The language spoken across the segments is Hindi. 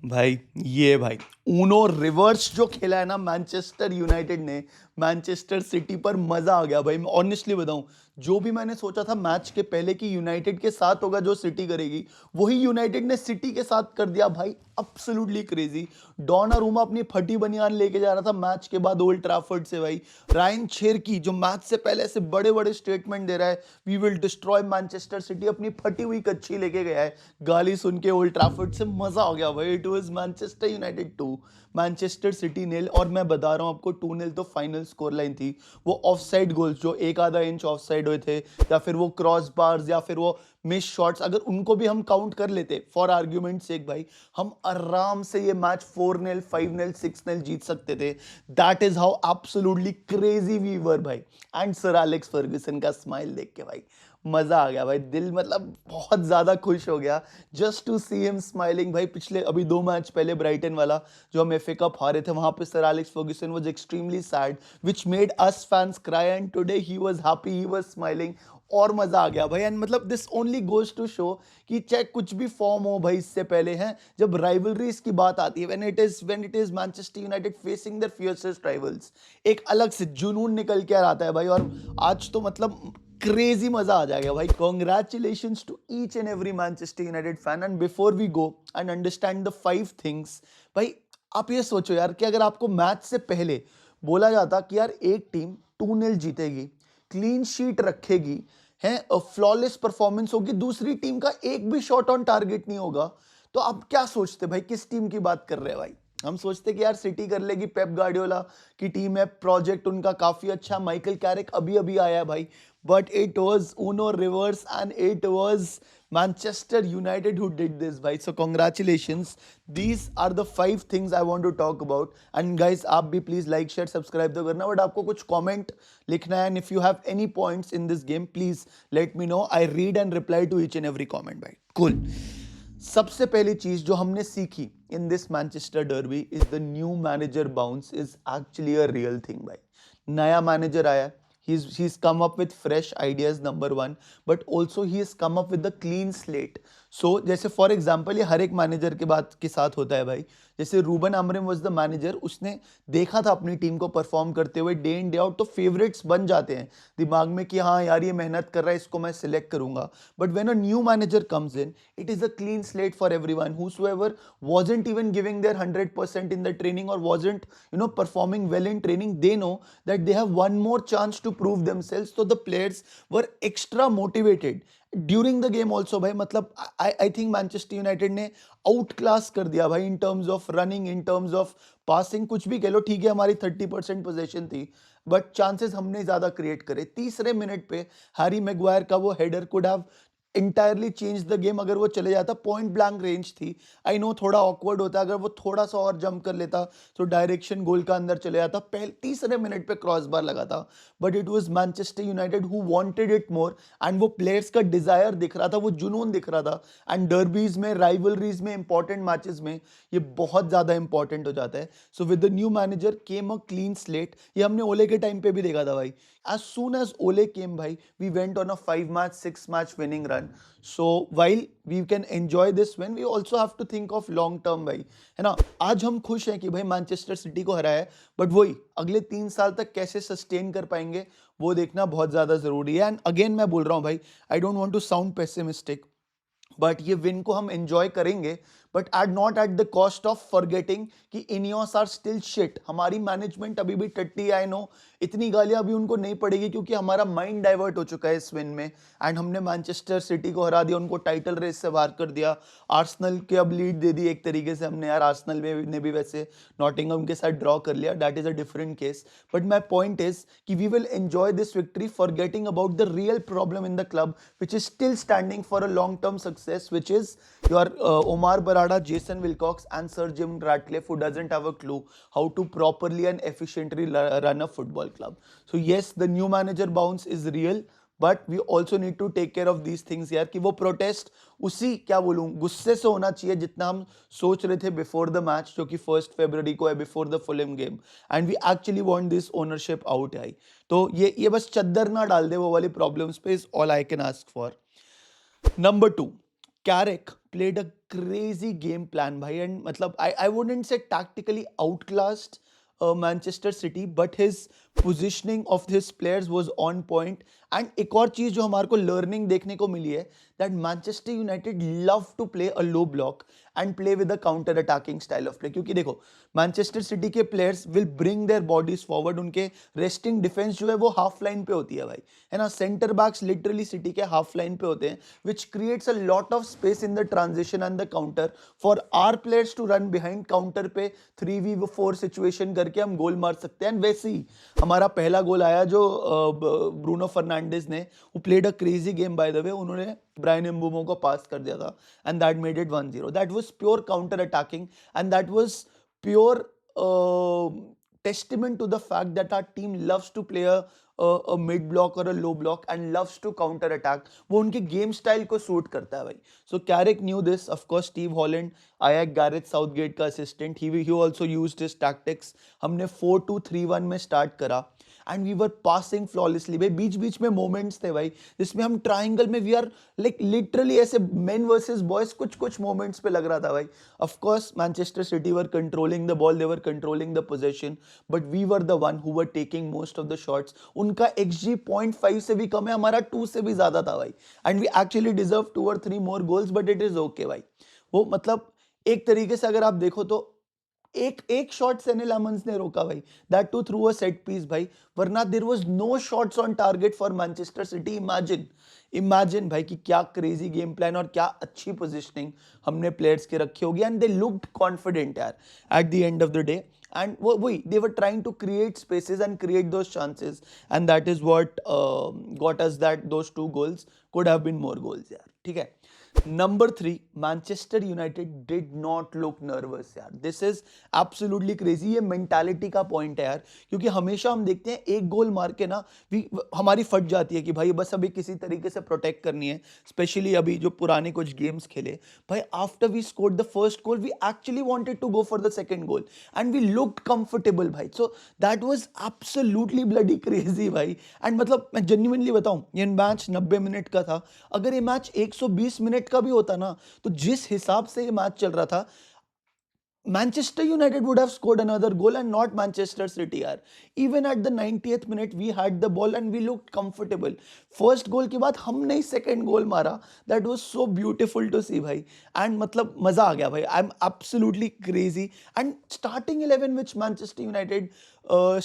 भाई ये भाई ऊनो रिवर्स जो खेला है ना मैनचेस्टर यूनाइटेड ने मैनचेस्टर सिटी पर, मजा आ गया भाई। मैं ऑनेस्टली बताऊं, जो भी मैंने सोचा था मैच के पहले कि यूनाइटेड के साथ होगा जो सिटी करेगी, वही यूनाइटेड ने सिटी के साथ कर दिया भाई। Absolutely crazy. डोनारूमा अपनी फटी बनियान लेके जा रहा था मैच के बाद ओल्ड ट्रैफर्ड से भाई। रायन शेरकी जो मैच से पहले ऐसे बड़े बड़े स्टेटमेंट दे रहा है, we will destroy Manchester City, अपनी फटी हुई कच्ची लेके गया है गाली सुन के ओल्ड ट्रैफर्ड से। मजा आ गया भाई। It was Manchester United 2 Manchester City nil. और मैं बता रहा हूं आपको 2-0 तो फाइनल स्कोर लाइन थी। वो ऑफसाइड गोल्स जो एक आधा इंच ऑफसाइड हुए थे, या फिर वो क्रॉस बार्स, या फिर वो मिस शॉट्स, अगर उनको भी हम काउंट कर लेते फॉर आर्ग्यूमेंट सेक भाई, हम आराम से ये मैच 4-0 5-0 6-0 जीत सकते थे। That is how absolutely crazy we were भाई। एंड सर एलेक्स फर्ग्यूसन का स्माइल देख के भाई मजा आ गया भाई। दिल मतलब बहुत ज्यादा खुश हो गया just to see him smiling भाई। पिछले अभी 2 मैच पहले ब्राइटन वाला जो हम एफए कप हारे थे, वहां पे sir Alex Ferguson was extremely sad which made us fans cry, and today he was happy, he was smiling. और मजा आ गया भाई। एंड मतलब this only goes to show कि चाहे कुछ भी फॉर्म हो भाई, इससे पहले है जब राइवलरीज की बात आती है, when it is Manchester United facing their fiercest rivals, एक अलग से जुनून निकल के आता है भाई। और आज तो मतलब क्रेजी मजा आ जाएगा भाई। Congratulations to each and every Manchester United fan. And before we go and understand the 5 things भाई, आप ये सोचो यार कि अगर आपको मैच से पहले बोला जाता कि यार एक टीम 2-0 जीतेगी, क्लीन शीट रखेगी, है फ्लॉलेस परफॉर्मेंस होगी, दूसरी टीम का एक भी शॉट ऑन टारगेट नहीं होगा, तो आप क्या सोचते भाई? किस टीम की बात कर रहे हैं भाई? हम सोचते कि यार सिटी कर लेगी, पेप गार्डियोला की टीम है, प्रोजेक्ट उनका काफी अच्छा, माइकल कैरिक अभी अभी आया है भाई। But it was Uno reverse and it was Manchester United who did this भाई। So congratulations. These are the 5 things I want to talk about. And guys आप भी प्लीज लाइक शेयर सब्सक्राइब तो करना, बट आपको कुछ कमेंट लिखना है। And if you have any points in this game, please let me know. I read and reply to each and every comment भाई। कूल। सबसे पहली चीज जो हमने सीखी in this Manchester derby is the new manager bounce is actually a real thing भाई। नया मैनेजर आया, he's come up with fresh ideas, number one, but also he has come up with the clean slate. So जैसे फॉर एग्जाम्पल ये हर एक मैनेजर के बात के साथ होता है भाई। जैसे रूबन अमरिम वाज द मैनेजर, उसने देखा था अपनी टीम को परफॉर्म करते हुए डे इन डे आउट, तो फेवरेट्स बन जाते हैं दिमाग में कि हाँ यार ये मेहनत कर रहा है, इसको मैं सिलेक्ट करूंगा। But when a new manager comes in, it is a clean slate for everyone. Whosoever wasn't even giving their 100% in the training, or wasn't performing well in training, they know that they have one more chance to prove themselves. So the players were extra motivated during the game also भाई। मतलब आई थिंक मैनचेस्टर यूनाइटेड ने आउट क्लास कर दिया भाई in terms of running, in terms of passing, कुछ भी कह लो। ठीक है हमारी 30% पोजेशन थी, बट चांसेस हमने ज्यादा क्रिएट करे। तीसरे मिनट पे हैरी मैगवायर का वो header could have entirely change the game अगर वो चले जाता। पॉइंट ब्लैंक रेंज थी। आई नो थोड़ा ऑकवर्ड होता, अगर वो थोड़ा सा और जंप कर लेता तो डायरेक्शन गोल का अंदर चले जाता। पहले तीसरे मिनट पे क्रॉस बार लगा था। But it was Manchester United who wanted it more, and वो प्लेयर्स का डिजायर दिख रहा था, वो जुनून दिख रहा था। एंड डर्बीज में, राइवलरीज में, इंपॉर्टेंट मैचेस में ये बहुत ज्यादा इंपॉर्टेंट हो जाता है। So with the new manager came a clean slate. ये हमने ओले के टाइम पे भी देखा था भाई। as soon as Ole came by, we went on a 5 match, 6 match winning run. So while we can enjoy this win, we also have to think of long term भाई, है ना। आज हम खुश हैं कि भाई मैनचेस्टर सिटी को हराया है, बट वही अगले 3 साल तक कैसे सस्टेन कर पाएंगे वो देखना बहुत ज्यादा जरूरी है। एंड अगेन मैं बोल रहा हूँ भाई, I don't want to sound pessimistic, but ये विन को हम एंजॉय करेंगे, but at not at the cost of forgetting कि इनियोस आर स्टिल शिट। हमारी मैनेजमेंट अभी भी टट्टी, आई नो इतनी गालियां अभी उनको नहीं पड़ेगी, क्योंकि हमारा माइंड डाइवर्ट हो चुका है इस विन में। एंड हमने मैनचेस्टर सिटी को हरा दिया, उनको टाइटल रेस से बाहर कर दिया, आर्सेनल के अब लीड दे दी एक तरीके से हमने। यार आर्सेनल ने भी वैसे नॉटिंघम के साथ ड्रॉ कर लिया, that is a different case. But my point is कि we will enjoy this victory forgetting about the real problem in the club which is still standing for a long term success, which is your Omar Barada, Jason Wilcox, and Sir Jim Ratcliffe, who doesn't have a clue how to properly and efficiently run a football club. So yes, the new manager bounce is real, but we also need to take care of these things यार, कि वो प्रोटेस्ट उसी क्या बोलूं गुस्से से होना चाहिए जितना हम सोच रहे थे बिफोर द मैच, जो कि 1 फरवरी को है, before the Fulham game. And we actually want this ownership out I. तो ये बस चद्दर ना डाल दे वो वाली प्रॉब्लम्स पे, is all I can ask for. Number 2, Carrick played a crazy game plan, bhai, and matlab I wouldn't say tactically outclassed Manchester City, but his positioning of his players was on point. And एक और चीज जो हमारे को लर्निंग देखने को मिली है, that Manchester United love to play a low block and play with a counter attacking style of play. क्योंकि देखो मैनचेस्टर सिटी के players will bring their bodies forward, उनके रेस्टिंग डिफेंस जो है वो हाफ लाइन पे होती है भाई, है ना. सेंटर बैक्स लिटरली सिटी के हाफ लाइन पे होते हैं, which creates a lot of space in the transition and the counter for our players to run behind. Counter पे 3v4 सिचुएशन करके हम गोल मार सकते हैं. एंड वैसे ही हमारा पहला गोल आया जो ब्रूनो फर्नांडिस ने, वो played a crazy game by the way, उन्होंने ब्रायन एम्बुमो को पास कर दिया था and that made it 1-0. That was pure counter attacking and that was pure testament to the fact that our team loves to play a mid block or a low block and loves to counter attack. वो उनके गेम स्टाइल को सूट करता है भाई. So Carrick knew this. Of course Steve Holland आया गैरेथ साउथगेट का assistant, he also used his tactics. हमने 4-2-3-1 में स्टार्ट करा and we were passing flawlessly भाई. बीच बीच में मोमेंट्स थे भाई जिसमें हम ट्राइंगल में वी आर लाइक लिटरली ऐसे मेन वर्सेस बॉयज, कुछ कुछ मोमेंट्स पे लग रहा था भाई. Of course Manchester City were controlling the ball, they were controlling the position, but we were the one who were taking most of the shots. उनका XG 0.5 से भी कम है, हमारा 2 से भी ज्यादा था भाई. And we actually deserve 2 or 3 more goals, but it is okay भाई. वो मतलब एक तरीके से अगर आप देखो तो एक शॉट सेने लामंस ने रोका भाई, that too through a set piece भाई, वरना there was no shots on target for Manchester City. Imagine भाई कि क्या क्रेजी गेम प्लान और क्या अच्छी पोजीशनिंग हमने प्लेयर्स के रखी होगी. एंड दे लुक्ड कॉन्फिडेंट यार at the end of the day. And they were trying to create spaces and create those chances, and that is what got us those 2 goals. Could have been more goals यार, ठीक है. Number 3, Manchester United did not look nervous यार. This is absolutely crazy. ये mentality का point है यार, क्योंकि हमेशा हम देखते हैं एक गोल मार के ना हमारी फट जाती है कि भाई बस अभी किसी तरीके से प्रोटेक्ट करनी है. स्पेशली अभी जो पुराने कुछ गेम्स खेले भाई, after we scored the first goal we actually wanted to go for the second goal and we looked comfortable भाई. So that was absolutely bloody crazy भाई. एंड मतलब मैं जेन्युइनली बताऊं, ये मैच 90 मिनट का था. अगर ये मैच 120 मिनट का भी होता ना, तो जिस हिसाब से ये मैच चल रहा था, Manchester United would have scored another goal and not Manchester City यार. Even at the 90th minute we had the ball and we looked comfortable. First goal के बाद हमने ही second goal मारा. That was so beautiful to see भाई. And मतलब मजा आ गया भाई. I'm absolutely crazy. And starting 11 which Manchester United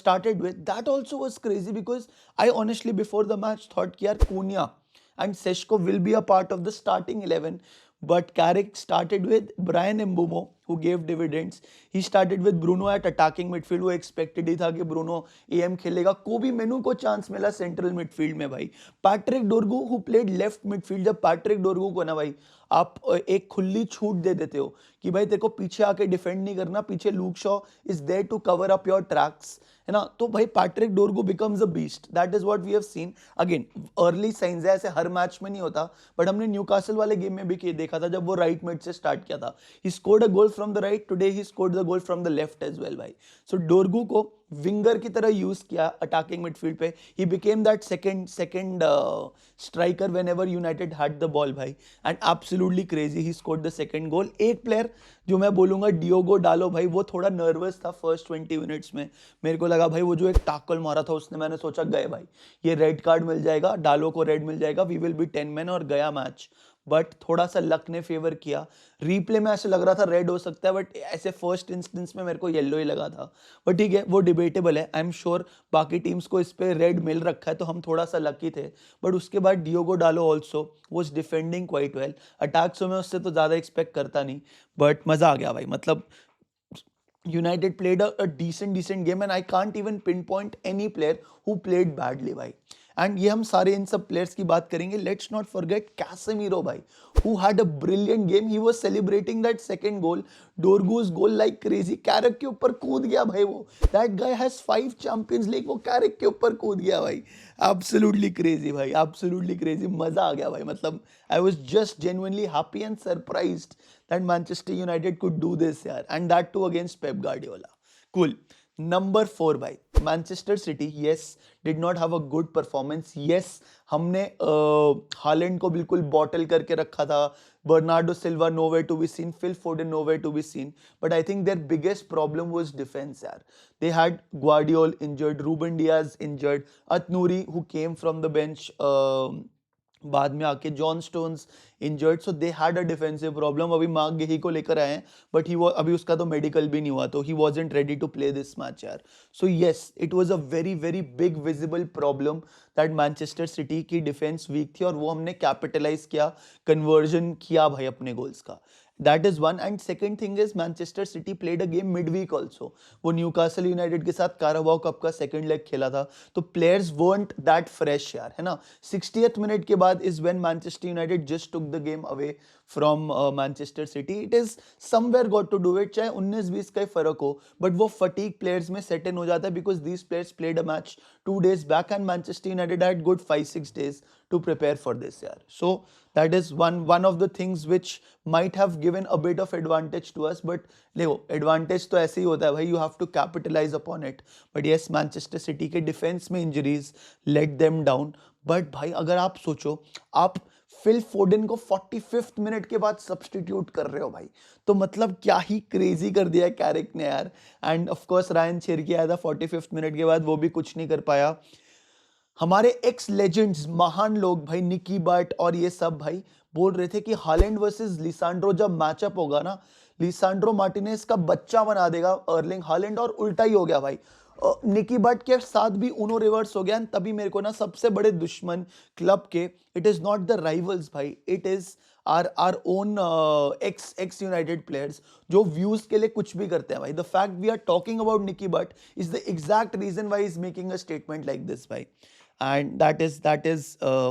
started with, that also was crazy because I honestly before the match thought कि यार Cunha and Seshko will be a part of the starting 11. But Carrick started with Brian Mbeumo, who gave dividends. He started with Bruno at attacking midfield. वो expected ही था कि Bruno AM खेलेगा. कोबी मेनू को चांस मिला सेंट्रल मिडफील्ड में भाई. Patrick डोरगू who played left midfield. जब पैट्रिक डोरगू को ना भाई आप एक खुली छूट दे देते हो कि भाई तेरे को पीछे आके डिफेंड नहीं करना, पीछे Luke Shaw is there to cover up your tracks, है ना, तो भाई Patrick Dorgu becomes a beast. That is what we have seen. Again early signs है, ऐसे हर मैच में नहीं होता, बट हमने न्यूकासल वाले गेम में भी देखा था जब वो राइट मिड से स्टार्ट किया था. He scored a goal from the right, today he scored the goal from the left as well भाई. सो डोरगू को विंगर की तरह यूज किया अटैकिंग मिडफील्ड पे. He became that second striker whenever United had the ball भाई. And absolutely crazy, he scored the second goal. एक प्लेयर जो मैं बोलूंगा डियोगो डालो भाई, वो थोड़ा नर्वस था फर्स्ट 20 मिनट्स में. मेरे को लगा भाई वो जो एक टैकल मारा था उसने, मैंने सोचा गए भाई ये रेड कार्ड मिल जाएगा, डालो को रेड मिल जाएगा, वी विल बी 10 मैन और गया मैच. बट थोड़ा सा लक ने फेवर किया. रीप्ले में ऐसे लग रहा था रेड हो सकता है, बट ऐसे फर्स्ट इंस्टेंस में मेरे को येलो ही लगा था. बट ठीक है, वो डिबेटेबल है. आई एम श्योर बाकी टीम्स को इस पे रेड मिल रखा है, तो हम थोड़ा सा लकी थे. बट उसके बाद डियोगो डालो also was defending quite well. Attacks में उससे तो ज़्यादा एक्सपेक्ट करता नहीं, बट मज़ा आ गया भाई. मतलब United played a decent game and I can't even pinpoint any player who played badly भाई. एंड ये हम सारे इन सब प्लेयर्स की बात करेंगे. लेट्स नॉट फॉरगेट कैसेमीरो भाई, who had a brilliant game. He was celebrating that second goal, Dorgu's goal like crazy. Carrick के ऊपर कूद गया भाई वो. That guy has 5 Champions League, वो कैरिक के ऊपर कूद गया भाई. Absolutely crazy भाई, absolutely crazy. मजा आ गया भाई. मतलब I was just genuinely happy and surprised that Manchester United could do this यार, and that too against Pep Guardiola. Cool. Number 4 भाई, Manchester City yes did not have a good performance. Yes हमने हालैंड को बिल्कुल बॉटल करके रखा था, Bernardo Silva nowhere to be seen, Phil Foden nowhere to be seen, but I think their biggest problem was defence यार। They had Gvardiol injured, Ruben Dias injured, Ait-Nouri who came from the bench बाद में आके, John Stones injured, so they had a defensive problem. अभी मार्क गेही को लेकर आए हैं बट ही अभी उसका तो मेडिकल भी नहीं हुआ, तो ही wasn't ready to play this match यार। So yes it was a very very big visible problem that Manchester City की डिफेंस वीक थी, और वो हमने कैपिटलाइज किया, कन्वर्जन किया भाई अपने गोल्स का। That is one. And second thing is Manchester City played a game midweek also. वो न्यूकासल यूनाइटेड के साथ काराबाओ कप का सेकंड लेग खेला था, तो प्लेयर्स weren't दैट फ्रेश यार, है ना। 60th मिनट के बाद is when Manchester United just took the game away from Manchester City. It is somewhere got to do it, चाहे 19-20 का ही फर्क हो, बट वो फटीग प्लेयर्स में सेट इन हो जाता है, because these players played a match 2 days back and Manchester United had good 5-6 days to prepare for this year. So that is one of the things which might have given a bit of advantage to us, but देखो advantage तो ऐसे ही होता है भाई, you have to capitalize upon it. But yes, Manchester City के डिफेंस में injuries let them down. But भाई अगर आप सोचो, आप फिल फोर्डन को 45th मिनट के बाद सब्सटीट्यूट कर रहे हो भाई, तो मतलब क्या ही क्रेजी कर दिया कैरिक ने यार। एंड ऑफ कोर्स रायन शेरकी आया था 45th मिनट के बाद, वो भी कुछ नहीं कर पाया। हमारे एक्स लेजेंड्स, महान लोग भाई, निकी बट और ये सब भाई बोल रहे थे कि हालैंड वर्सेस लिसांड्रो जब मैचअप होगा ना, लिसांड्रो मार्टिनेज का बच्चा बना देगा अर्लिंग हालैंड, और उल्टा ही हो गया भाई। निकी बट के साथ भी उनो रिवर्स हो गया। तभी मेरे को ना सबसे बड़े दुश्मन क्लब के, it is not the rivals भाई, it is our own ex United players, जो व्यूज के लिए कुछ भी करते हैं भाई। The fact we are talking about Nicky Butt is the exact reason why is making a statement like this भाई, and that is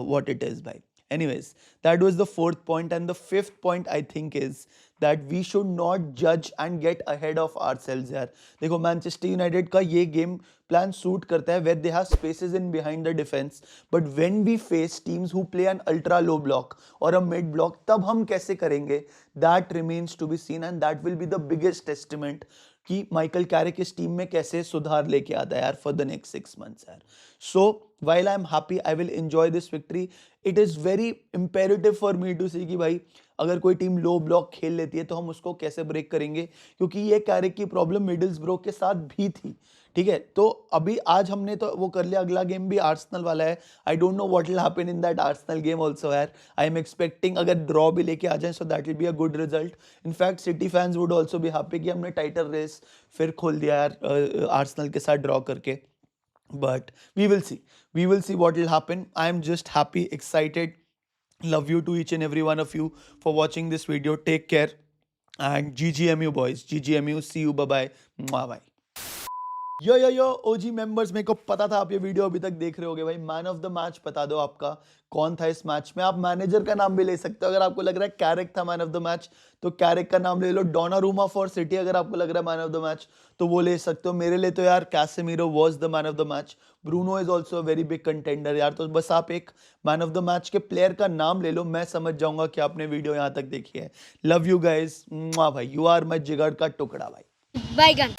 what it is by. Anyways, that was the fourth point, and the fifth point I think is that we should not judge and get ahead of ourselves यार। देखो मैनचेस्टर यूनाइटेड का ये गेम प्लान सूट करता है where they have spaces in behind the defense, but when we face teams who play an ultra low block or a mid block, तब हम कैसे करेंगे, that remains to be seen, and that will be the biggest testament कि माइकल कैरिक इस टीम में कैसे सुधार लेके आता है यार फॉर द नेक्स्ट 6 months यार। सो while I'm happy, I will enjoy this victory. It is very imperative for me to see कि भाई अगर कोई टीम लो ब्लॉक खेल लेती है तो हम उसको कैसे ब्रेक करेंगे, क्योंकि ये कैरिक की प्रॉब्लम मिडल्सब्रो के साथ भी थी। ठीक है, तो अभी आज हमने तो वो कर लिया, अगला गेम भी आर्सेनल वाला है। I don't know what will happen in that Arsenal game also यार। आई एम एक्सपेक्टिंग अगर ड्रॉ भी लेके आ जाए so that will be a good result. In fact city fans would also be happy कि हमने टाइटल रेस फिर खोल दिया यार आर्सेनल के साथ ड्रॉ करके। But we will see what will happen. I am just happy, excited. Love you to each and every one of you for watching this video. Take care and GGMU boys, GGMU, see you, bye bye, mwah, bye. Yo OG members, मेरे को पता था आप ये वीडियो अभी तक देख रहे होगे भाई। मैन ऑफ द मैच बता दो आपका कौन था इस मैच में। आप मैनेजर का नाम भी ले सकते हो, अगर आपको लग रहा है कैरिक था मैन ऑफ द मैच तो कैरिक का नाम ले लो। डोनारूमा फॉर सिटी अगर आपको लग रहा है मैन ऑफ द मैच तो वो ले सकते हो। मेरे लिए तो यार Casemiro was the man of the match. Bruno is also very big contender यार। तो बस आप एक मैन ऑफ द मैच के प्लेयर का नाम ले लो, मैं समझ जाऊंगा कि आपने वीडियो यहाँ तक देखी है। लव यू गाइज भाई, यू आर माई जिगर का टुकड़ा भाई। Bye gun.